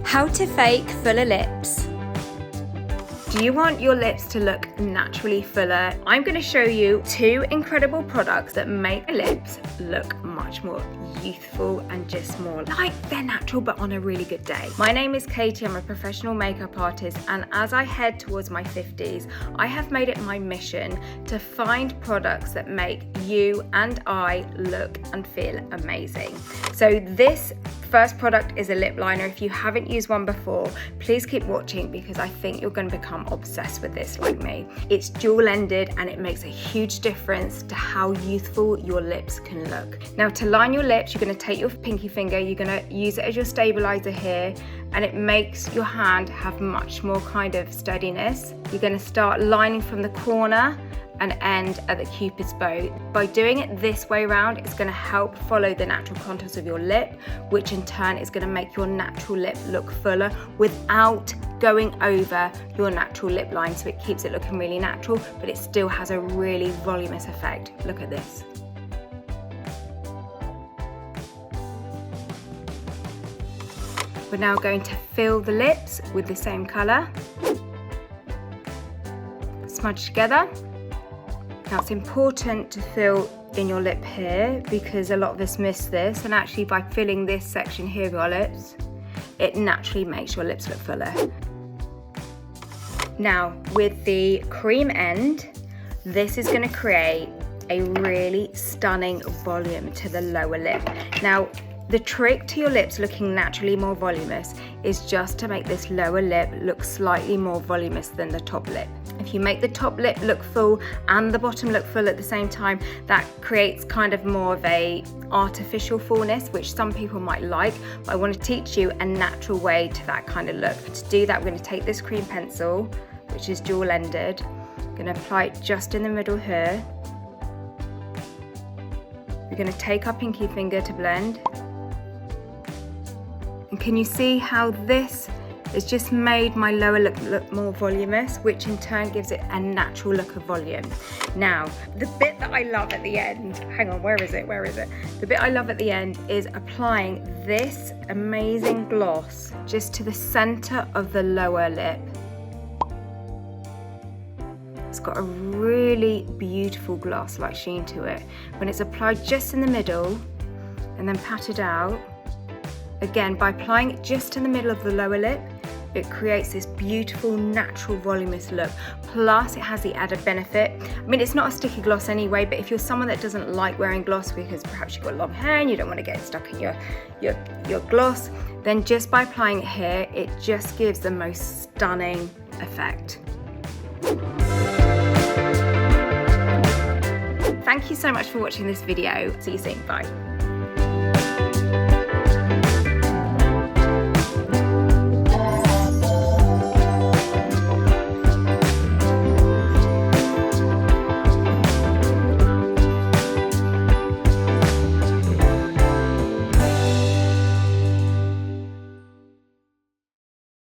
How to fake fuller lips. Do you want your lips to look naturally fuller? I'm going to show you 2 incredible products that make lips look much more youthful and just more like they're natural but on a really good day. My name is Katie, I'm a professional makeup artist, and as I head towards my 50s, I have made it my mission to find products that make you and I look and feel amazing. So this first product is a lip liner. If you haven't used one before, please keep watching because I think you're going to become obsessed with this like me. It's dual-ended and it makes a huge difference to how youthful your lips can look. Now, to line your lips, you're going to take your pinky finger, you're going to use it as your stabilizer here, and it makes your hand have much more kind of steadiness. You're going to start lining from the corner and end at the cupid's bow. By doing it this way around, it's going to help follow the natural contours of your lip, which in turn is going to make your natural lip look fuller without going over your natural lip line. So it keeps it looking really natural, but it still has a really voluminous effect. Look at this. We're now going to fill the lips with the same colour. Smudge together. Now it's important to fill in your lip here because a lot of us miss this, and actually by filling this section here of your lips, it naturally makes your lips look fuller. Now with the cream end, this is going to create a really stunning volume to the lower lip. Now the trick to your lips looking naturally more voluminous is just to make this lower lip look slightly more voluminous than the top lip. If you make the top lip look full and the bottom look full at the same time, that creates kind of more of a artificial fullness, which some people might like, but I want to teach you a natural way to that kind of look. To do that, we're going to take this cream pencil, which is dual-ended. I'm going to apply it just in the middle here. We're going to take our pinky finger to blend. And can you see how this has just made my lower lip look more voluminous, which in turn gives it a natural look of volume. Now, the bit that I love at the end, hang on, where is it? The bit I love at the end is applying this amazing gloss just to the center of the lower lip. It's got a really beautiful gloss-like sheen to it. When it's applied just in the middle and then patted out, again, by applying it just in the middle of the lower lip, it creates this beautiful, natural, voluminous look. Plus, it has the added benefit. I mean, it's not a sticky gloss anyway, but if you're someone that doesn't like wearing gloss because perhaps you've got long hair and you don't want to get it stuck in your gloss, then just by applying it here, it just gives the most stunning effect. Thank you so much for watching this video. See you soon. Bye.